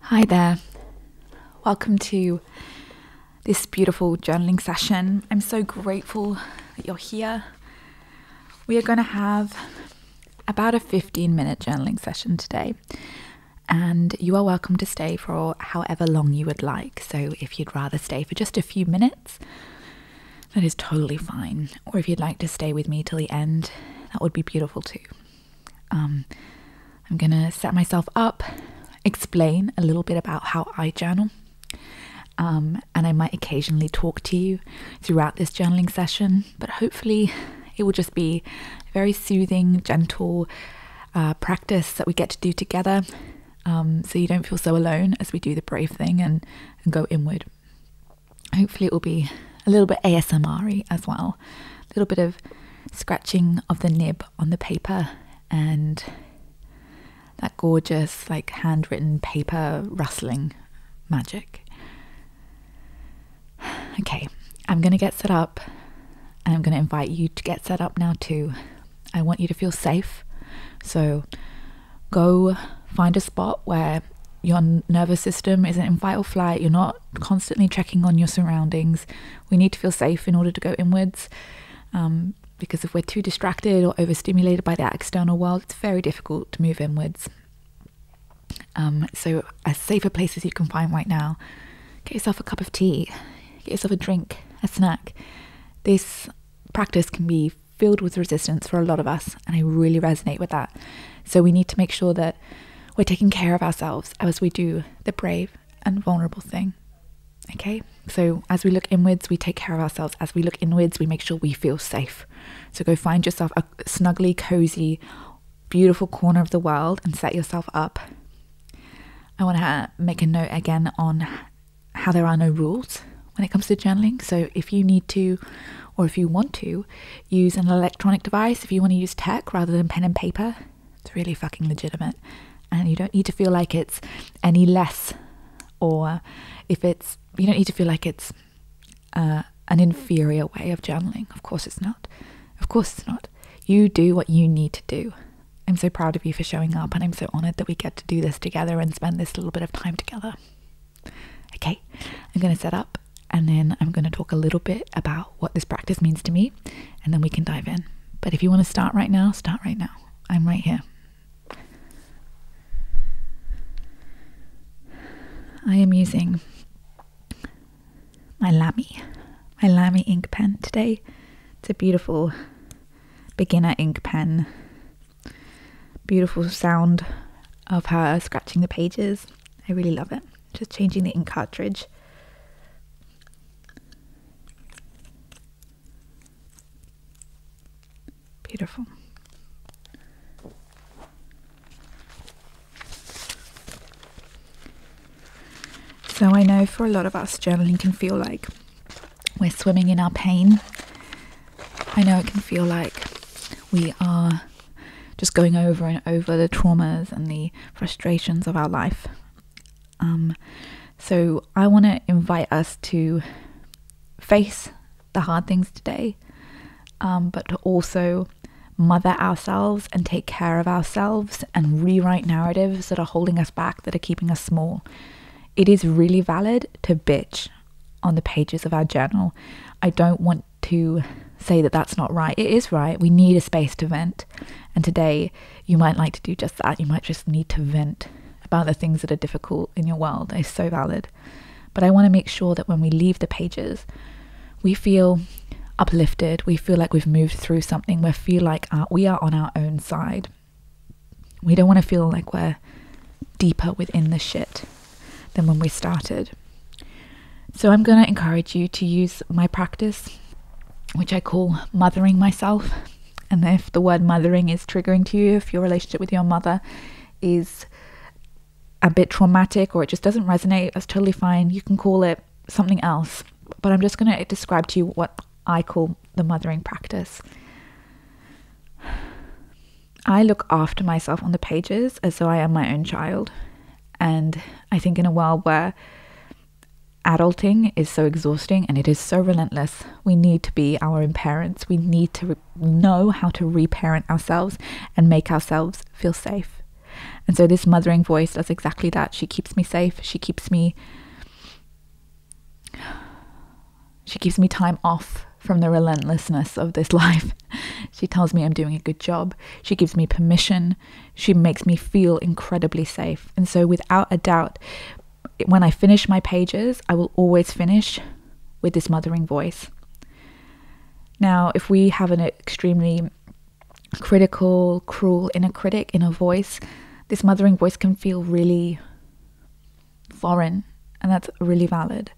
Hi there. Welcome to this beautiful journaling session. I'm so grateful that you're here. We are going to have about a 15-minute journaling session today, and you are welcome to stay for however long you would like. So if you'd rather stay for just a few minutes, that is totally fine. Or if you'd like to stay with me till the end, that would be beautiful too. I'm going to set myself up, explain a little bit about how I journal, and I might occasionally talk to you throughout this journaling session, but hopefully it will just be a very soothing, gentle practice that we get to do together, so you don't feel so alone as we do the brave thing and go inward. Hopefully it will be a little bit ASMR-y as well, a little bit of scratching of the nib on the paper and that gorgeous handwritten paper rustling magic. Okay, I'm going to get set up, and I'm going to invite you to get set up now too. I want you to feel safe, so go find a spot where your nervous system isn't in fight or flight. You're not constantly checking on your surroundings. We need to feel safe in order to go inwards, because if we're too distracted or overstimulated by that external world, it's very difficult to move inwards. So as safe a place as you can find right now, get yourself a cup of tea, get yourself a drink, a snack. This practice can be filled with resistance for a lot of us, and I really resonate with that. So we need to make sure that we're taking care of ourselves as we do the brave and vulnerable thing. Okay, so as we look inwards, we take care of ourselves. As we look inwards, we make sure we feel safe. So go find yourself a snuggly, cozy, beautiful corner of the world and set yourself up. I want to make a note again on how there are no rules when it comes to journaling. So if you need to, or if you want to, use an electronic device, if you want to use tech rather than pen and paper, it's really fucking legitimate. And you don't need to feel like it's any less, or you don't need to feel like it's an inferior way of journaling. Of course it's not. Of course it's not. You do what you need to do. I'm so proud of you for showing up, and I'm so honored that we get to do this together and spend this little bit of time together. Okay, I'm going to set up, and then I'm going to talk a little bit about what this practice means to me, and then we can dive in. But if you want to start right now, start right now. I'm right here. I am using my Lamy ink pen today. It's a beautiful beginner ink pen. Beautiful sound of her scratching the pages. I really love it. Just changing the ink cartridge. Beautiful. So I know for a lot of us, journaling can feel like we're swimming in our pain. I know it can feel like we are just going over and over the traumas and the frustrations of our life. So I want to invite us to face the hard things today, but to also mother ourselves and take care of ourselves and rewrite narratives that are holding us back, that are keeping us small. It is really valid to bitch on the pages of our journal. I don't want to say that that's not right. It is right. We need a space to vent. And today you might like to do just that. You might just need to vent about the things that are difficult in your world. It's so valid. But I want to make sure that when we leave the pages, we feel uplifted. We feel like we've moved through something. We feel like we are on our own side. We don't want to feel like we're deeper within the shit than when we started. So I'm going to encourage you to use my practice, which I call mothering myself. And if the word mothering is triggering to you, if your relationship with your mother is a bit traumatic or it just doesn't resonate, that's totally fine. You can call it something else. But I'm just going to describe to you what I call the mothering practice. I look after myself on the pages as though I am my own child. And I think in a world where adulting is so exhausting and it is so relentless, we need to be our own parents. We need to know how to reparent ourselves and make ourselves feel safe. And so this mothering voice does exactly that. She keeps me safe. She keeps me time off from the relentlessness of this life. She tells me I'm doing a good job. She gives me permission. She makes me feel incredibly safe. And so without a doubt, when I finish my pages, I will always finish with this mothering voice. Now, if we have an extremely critical, cruel inner critic, inner voice, this mothering voice can feel really foreign, and that's really valid.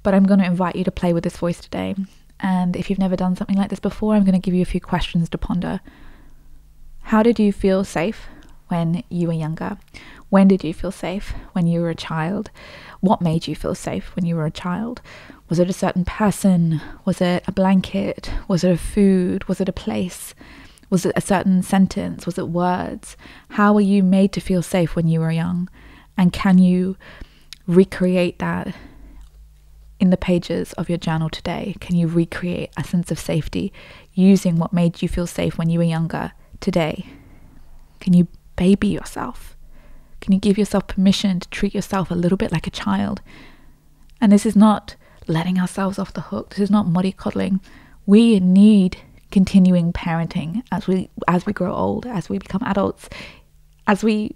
But I'm going to invite you to play with this voice today. And if you've never done something like this before, I'm going to give you a few questions to ponder. How did you feel safe when you were younger? When did you feel safe when you were a child? What made you feel safe when you were a child? Was it a certain person? Was it a blanket? Was it a food? Was it a place? Was it a certain sentence? Was it words? How were you made to feel safe when you were young? And can you recreate that in the pages of your journal today? Can you recreate a sense of safety using what made you feel safe when you were younger today? Can you baby yourself? Can you give yourself permission to treat yourself a little bit like a child? And this is not letting ourselves off the hook. This is not mollycoddling. We need continuing parenting as we grow old, as we become adults, as we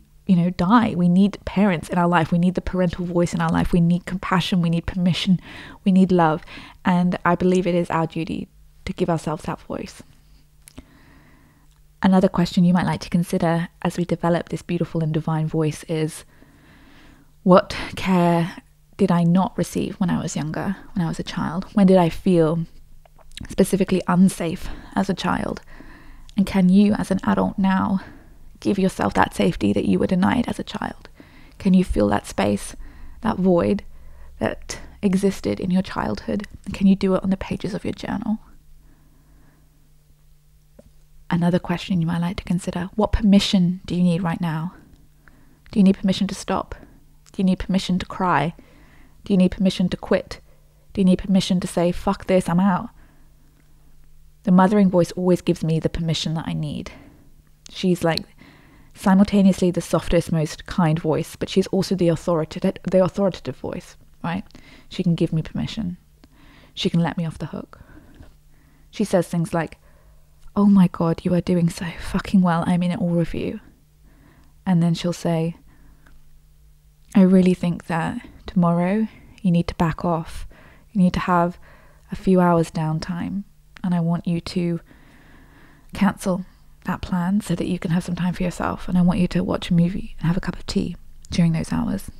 die. We need parents in our life. We need the parental voice in our life. We need compassion. We need permission. We need love. And I believe it is our duty to give ourselves that voice. Another question you might like to consider as we develop this beautiful and divine voice is, what care did I not receive when I was younger, when I was a child? When did I feel specifically unsafe as a child? And can you, as an adult now, give yourself that safety that you were denied as a child? Can you feel that space, that void that existed in your childhood? And can you do it on the pages of your journal? Another question you might like to consider, what permission do you need right now? Do you need permission to stop? Do you need permission to cry? Do you need permission to quit? Do you need permission to say, fuck this, I'm out? The mothering voice always gives me the permission that I need. She's like simultaneously the softest, most kind voice, but she's also the authoritative voice, right? She can give me permission. She can let me off the hook. She says things like, oh my God, you are doing so fucking well. I'm in awe of you. And then she'll say, I really think that tomorrow you need to back off. You need to have a few hours downtime. And I want you to cancel that plan so that you can have some time for yourself. And I want you to watch a movie and have a cup of tea during those hours.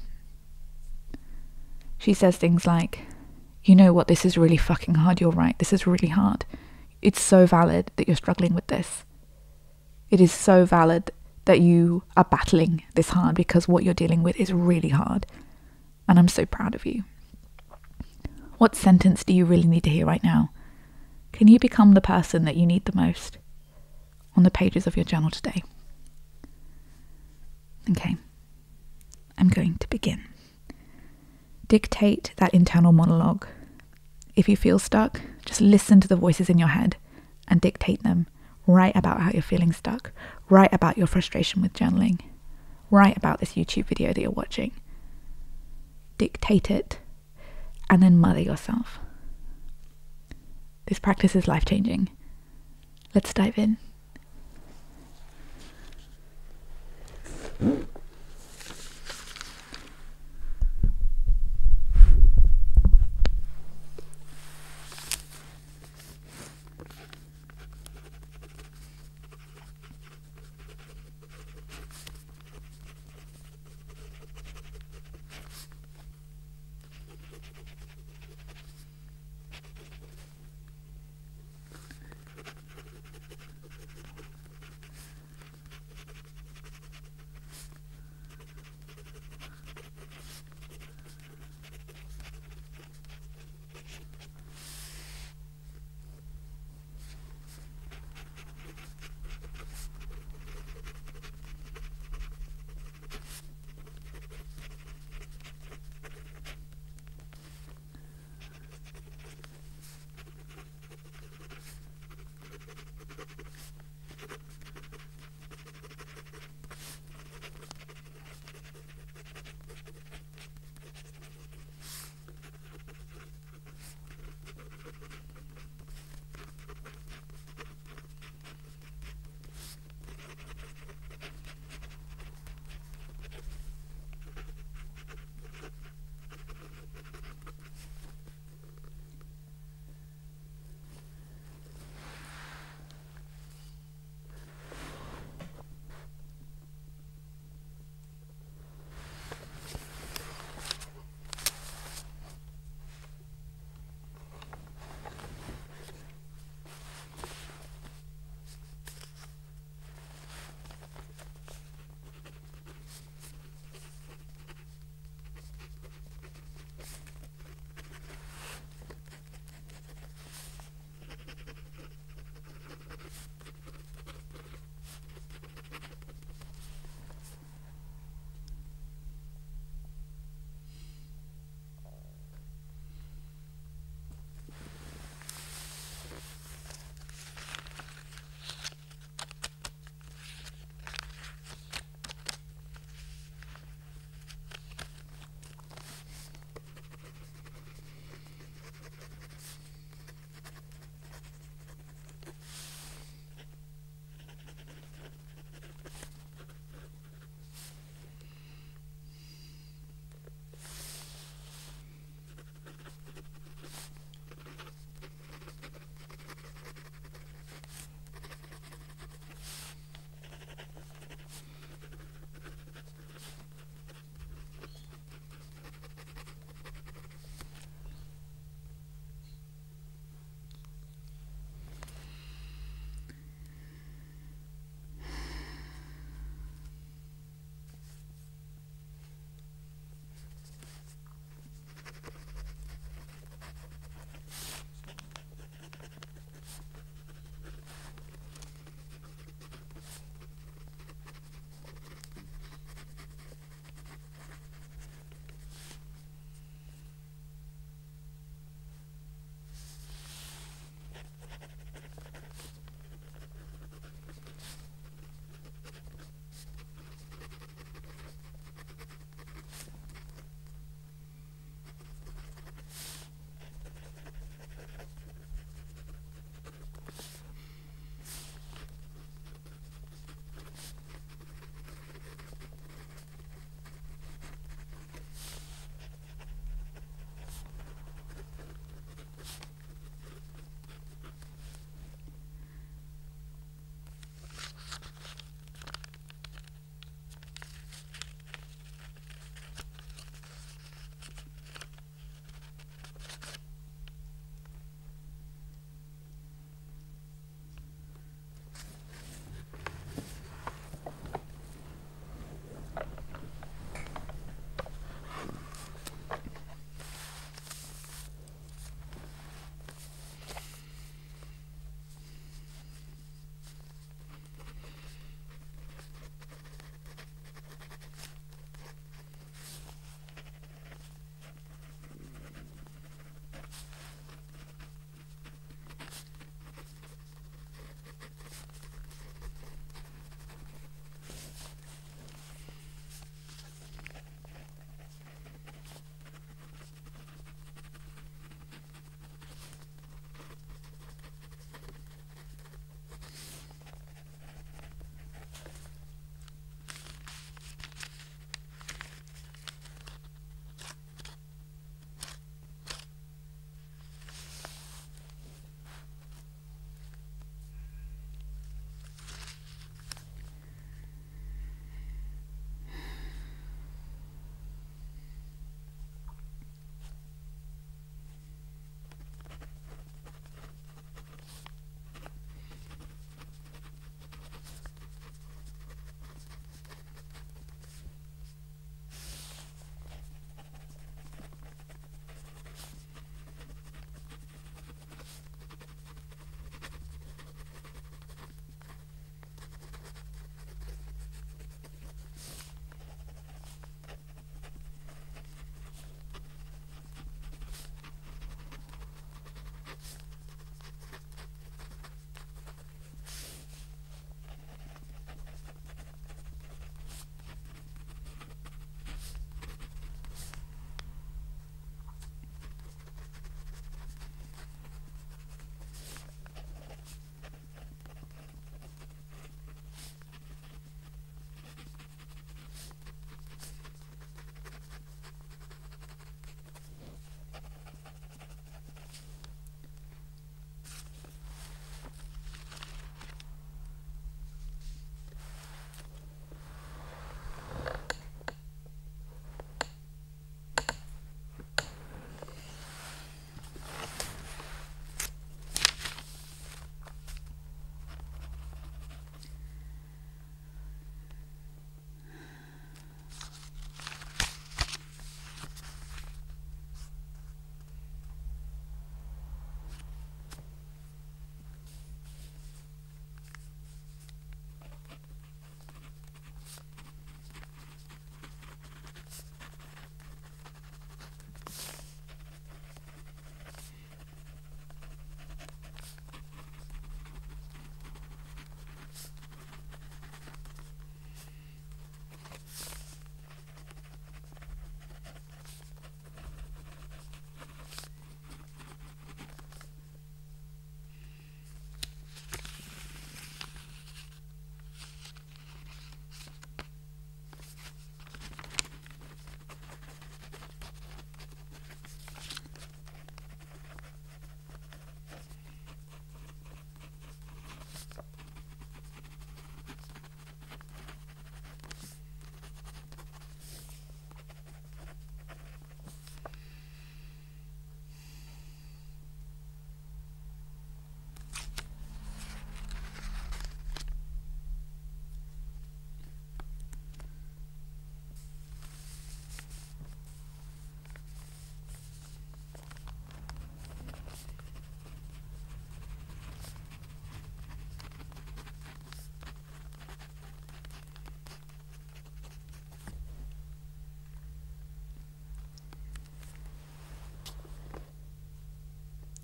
She says things like, you know what, this is really fucking hard. You're right. This is really hard. It's so valid that you're struggling with this. It is so valid that you are battling this hard, because what you're dealing with is really hard. And I'm so proud of you. What sentence do you really need to hear right now? Can you become the person that you need the most on the pages of your journal today? Okay, I'm going to begin. Dictate that internal monologue. If you feel stuck, just listen to the voices in your head and dictate them. Write about how you're feeling stuck. Write about your frustration with journaling. Write about this YouTube video that you're watching. Dictate it and then mother yourself. This practice is life-changing. Let's dive in.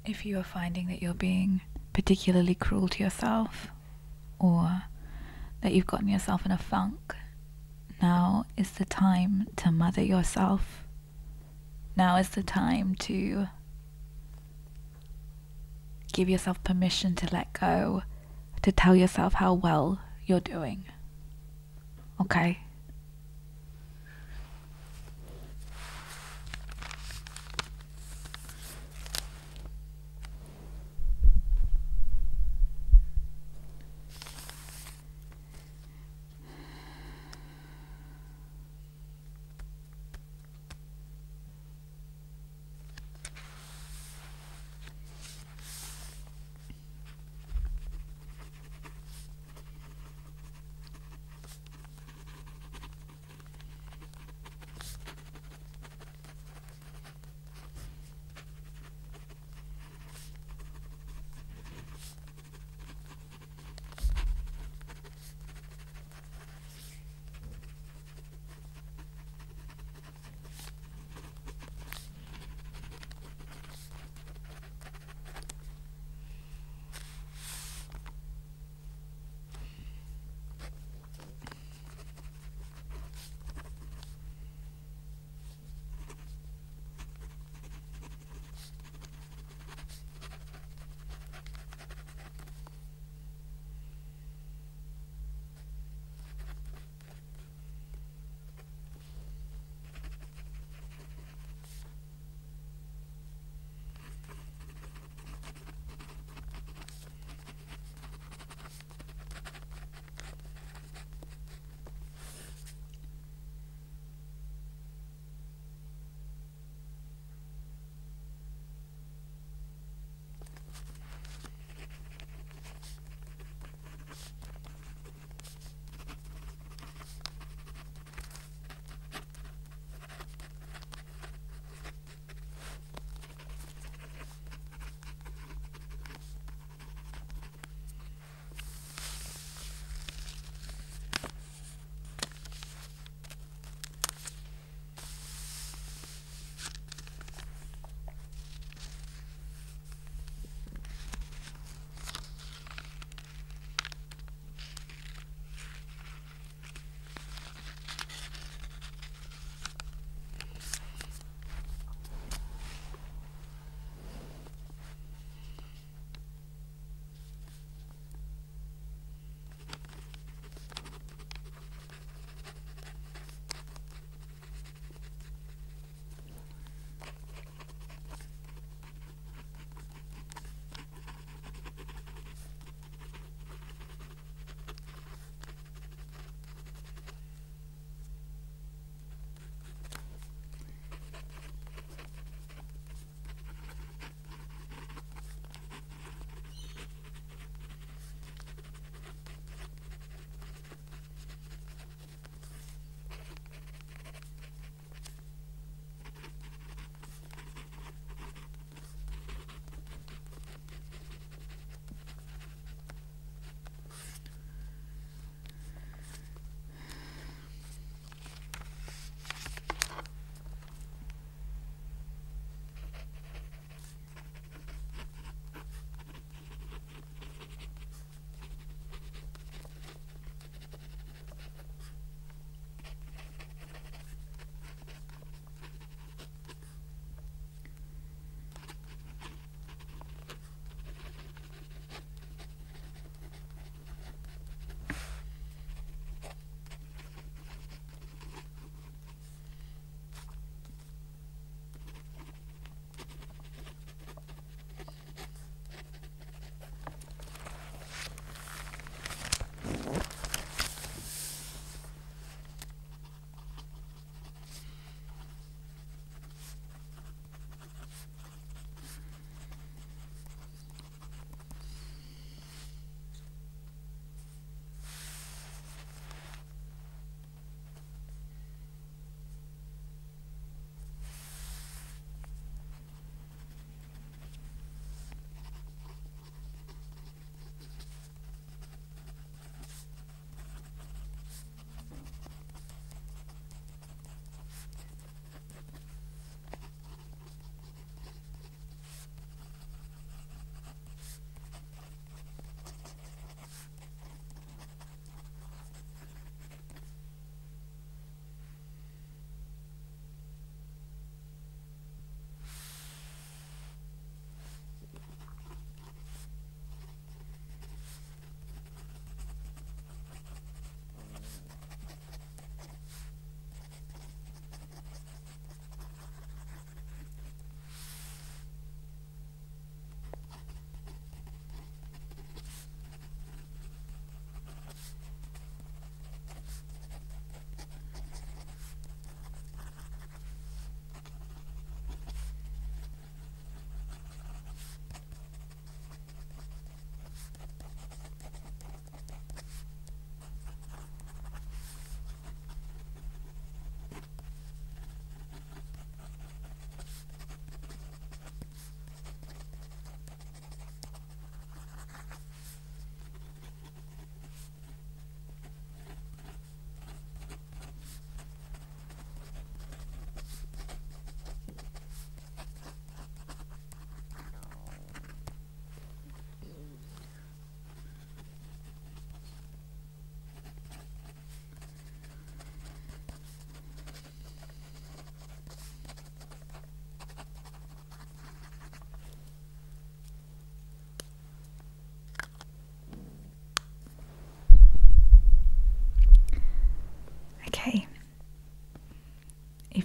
If you are finding that you're being particularly cruel to yourself, or that you've gotten yourself in a funk, now is the time to mother yourself. Now is the time to give yourself permission to let go, to tell yourself how well you're doing. Okay?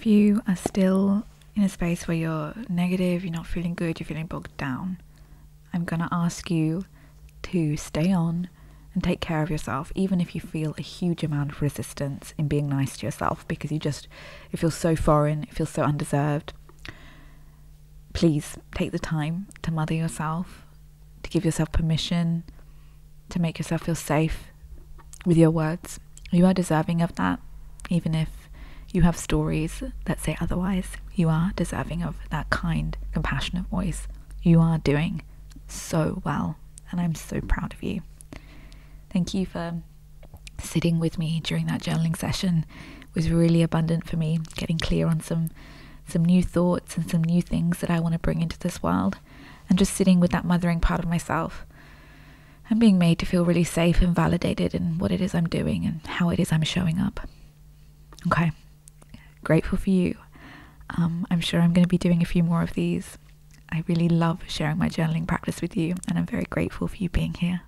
if you are still in a space where you're negative, you're not feeling good, you're feeling bogged down, I'm going to ask you to stay on and take care of yourself, even if you feel a huge amount of resistance in being nice to yourself, because it feels so foreign, it feels so undeserved. Please take the time to mother yourself, to give yourself permission, to make yourself feel safe with your words. You are deserving of that, even if you have stories that say otherwise. You are deserving of that kind, compassionate voice. You are doing so well, and I'm so proud of you. Thank you for sitting with me during that journaling session. It was really abundant for me, getting clear on some new thoughts and some new things that I want to bring into this world, and just sitting with that mothering part of myself and being made to feel really safe and validated in what it is I'm doing and how it is I'm showing up. Okay, grateful for you. I'm sure I'm going to be doing a few more of these. I really love sharing my journaling practice with you, and I'm very grateful for you being here.